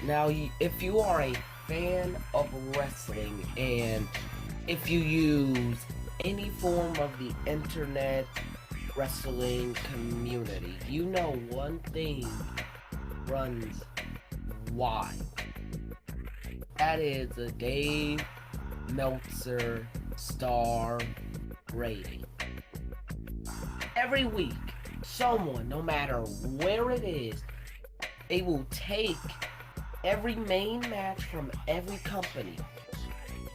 Now, if you are a fan of wrestling and if you use any form of the internet wrestling community, you know one thing runs wild. That is a Dave Meltzer star rating. Every week, someone, no matter where it is, they will take every main match from every company,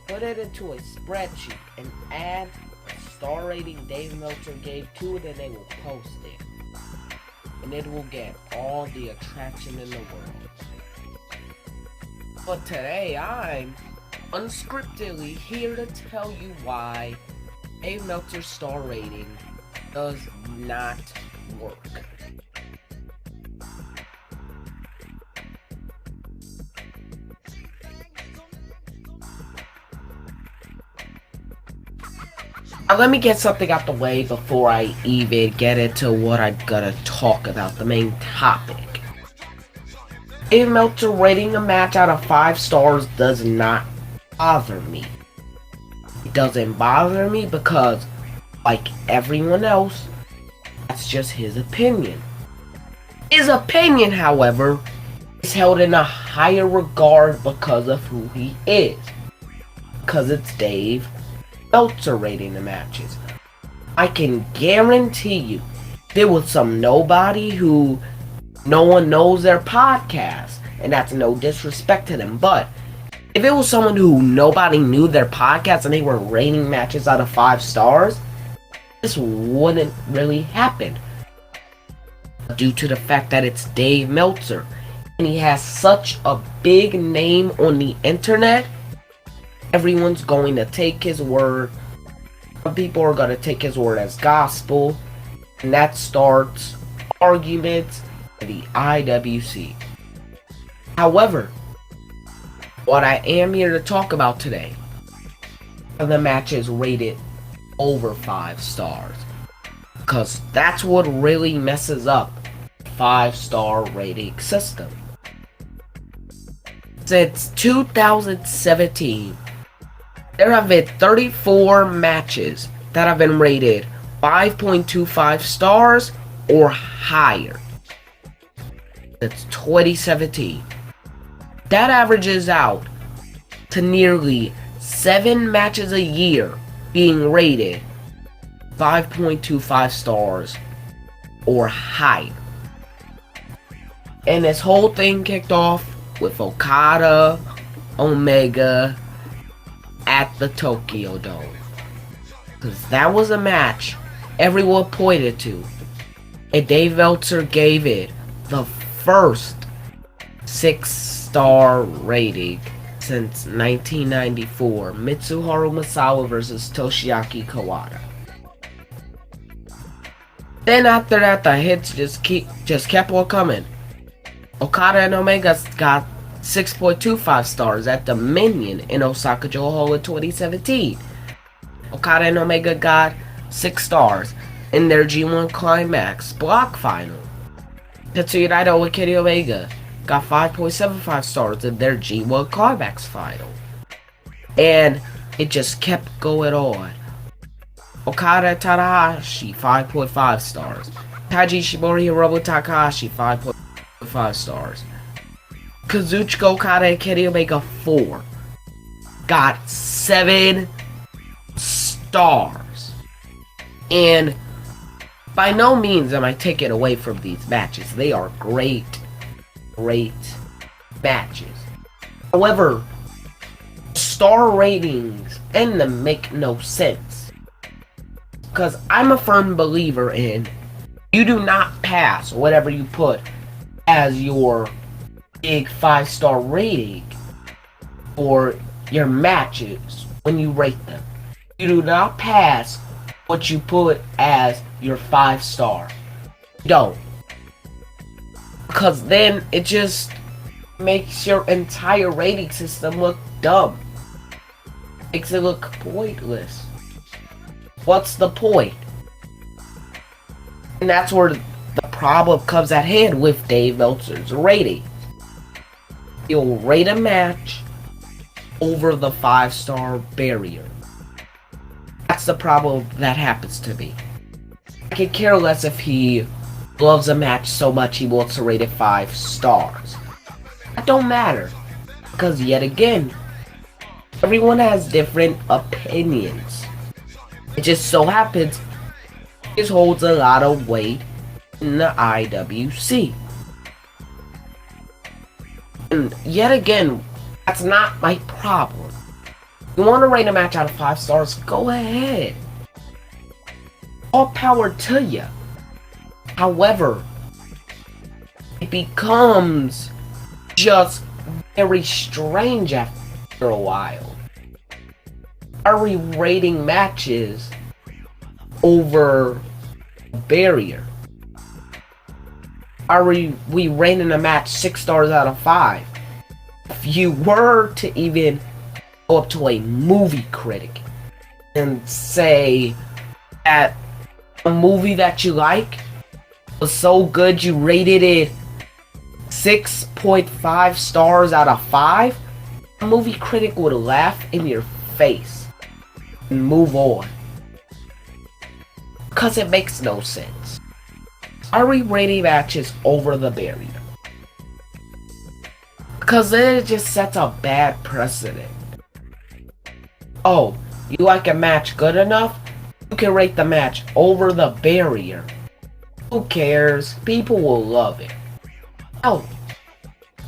put it into a spreadsheet, and add a star rating Dave Meltzer gave to it, and they will post it. And it will get all the attraction in the world. But today, I'm unscriptedly here to tell you why Dave Meltzer's star rating does not work. Now let me get something out the way before I even get into what I'm gonna talk about, the main topic. Dave Meltzer rating a match out of 5 stars does not bother me. It doesn't bother me because, like everyone else, that's just his opinion. His opinion, however, is held in a higher regard because of who he is. Because it's Dave Meltzer rating the matches. I can guarantee you, there was some nobody who no one knows their podcast, and that's no disrespect to them, but if it was someone who nobody knew their podcast and they were rating matches out of 5 stars, this wouldn't really happen. Due to the fact that it's Dave Meltzer, and he has such a big name on the internet, everyone's going to take his word. Some people are going to take his word as gospel, and that starts arguments in the IWC. However, what I am here to talk about today are the matches rated over 5 stars. Because that's what really messes up the 5-star rating system. Since 2017, there have been 34 matches that have been rated 5.25 stars or higher. That's 2017. That averages out to nearly 7 matches a year being rated 5.25 stars or higher. And this whole thing kicked off with Okada, Omega at the Tokyo Dome. Because that was a match everyone pointed to. And Dave Meltzer gave it the first 6-star rating since 1994. Mitsuharu Misawa versus Toshiaki Kawada. Then after that, the hits just kept on coming. Okada and Omega got 6.25 stars at Dominion in Osaka Joe Hall in 2017. Okada and Omega got 6 stars in their G1 Climax block final. Tetsuya Naito and Kenny Omega got 5.75 stars in their G1 Climax final. And it just kept going on. Okada and Tanahashi, 5.5 stars. Taiji Ishimori and Hiromu Takahashi, 5.5 stars. Kazuchika Okada and Kenny Omega 4 got 7 stars. And by no means am I taking away from these matches. They are great matches. However, star ratings and them make no sense. Because I'm a firm believer in you do not pass whatever you put as your big 5-star rating for your matches when you rate them. You do not pass what you put as your 5-star. Don't. Because then it just makes your entire rating system look dumb. Makes it look pointless. What's the point? And that's where the problem comes at hand with Dave Meltzer's rating. He'll rate a match over the 5-star barrier. That's the problem that happens to me. I could care less if he loves a match so much he wants to rate it 5 stars. That don't matter, because yet again, everyone has different opinions. It just so happens this holds a lot of weight in the IWC. And yet again, that's not my problem. You want to rate a match out of 5 stars? Go ahead. All power to you. However, it becomes just very strange after a while. Are we rating matches over a barrier? Are we rating a match 6 stars out of 5? If you were to even go up to a movie critic and say that a movie that you like was so good you rated it 6.5 stars out of 5, a movie critic would laugh in your face and move on. Because it makes no sense. Are we rating matches over the barrier? Because it just sets a bad precedent. Oh, you like a match good enough? You can rate the match over the barrier. Who cares? People will love it. Oh,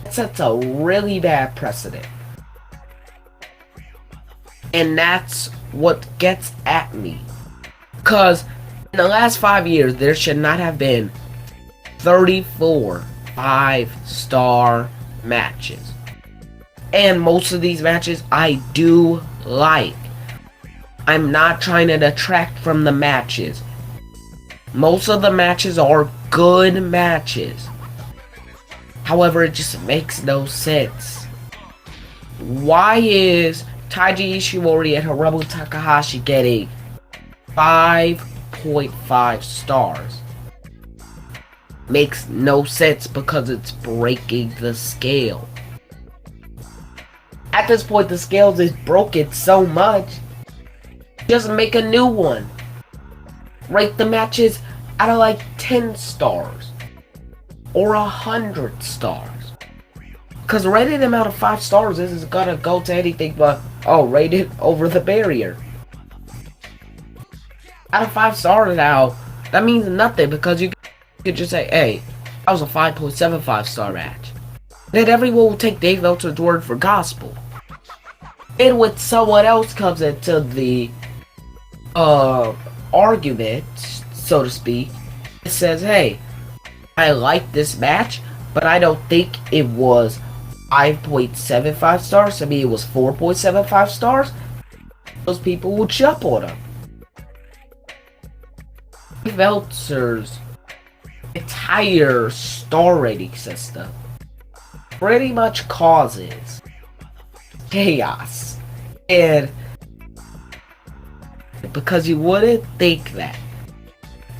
it sets a really bad precedent. And that's what gets at me. Because in the last 5 years, there should not have been 34 5-star matches. And most of these matches I do like. I'm not trying to detract from the matches. Most of the matches are good matches. However, it just makes no sense. Why is Taiji Ishimori and Hiromu Takahashi getting 5.5 stars? Makes no sense because it's breaking the scale. At this point, the scale is broken so much. Just make a new one. Rate the matches out of like 10 stars or 100 stars. Because rating them out of 5 stars isn't gonna go to anything but, oh, rate it over the barrier. Out of 5 stars now, that means nothing because you could just say, hey, that was a 5.75 star match. Then everyone will take Dave Meltzer's word for gospel. And when someone else comes into the argument, so to speak, it says, hey, I like this match, but I don't think it was 5.75 stars. To me, it was 4.75 stars. Those people will jump on him. Dave Meltzer's entire star rating system pretty much causes chaos. And because you wouldn't think that.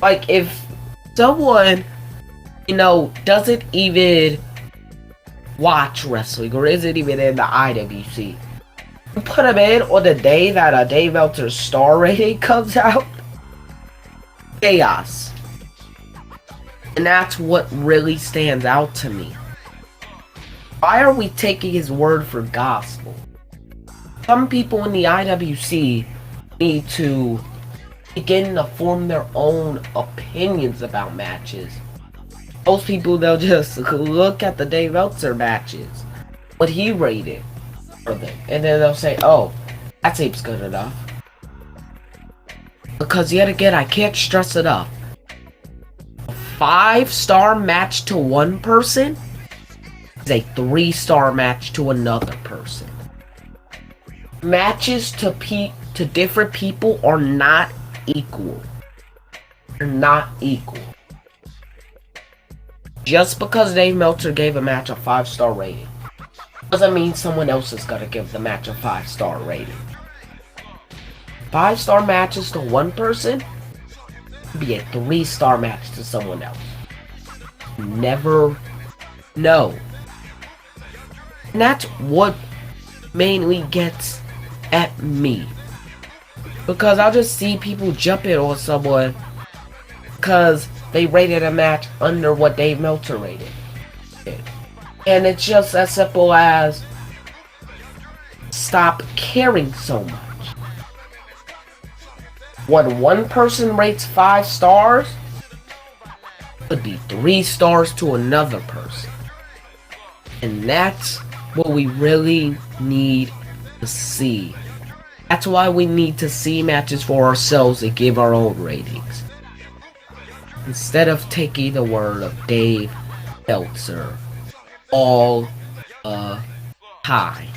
Like, if someone, doesn't even watch wrestling or isn't even in the IWC, you put them in on the day that a Dave Meltzer star rating comes out, chaos. And that's what really stands out to me. Why are we taking his word for gospel? Some people in the IWC need to begin to form their own opinions about matches. Most people, they'll just look at the Dave Meltzer matches, what he rated for them, and then they'll say, oh, that tape's good enough. Because yet again, I can't stress enough. A 5-star match to one person is a 3-star match to another person. Matches to different people are not equal. They're not equal. Just because Dave Meltzer gave a match a 5-star rating doesn't mean someone else is gonna give the match a 5-star rating. 5-star matches to one person could be a 3-star match to someone else. You never know. And that's what mainly gets at me. Because I'll just see people jumping on someone because they rated a match under what Dave Meltzer rated it. And it's just as simple as stop caring so much. When one person rates 5 stars, it would be 3 stars to another person. And that's what we really need to see. That's why we need to see matches for ourselves and give our own ratings. Instead of taking the word of Dave Meltzer all the time.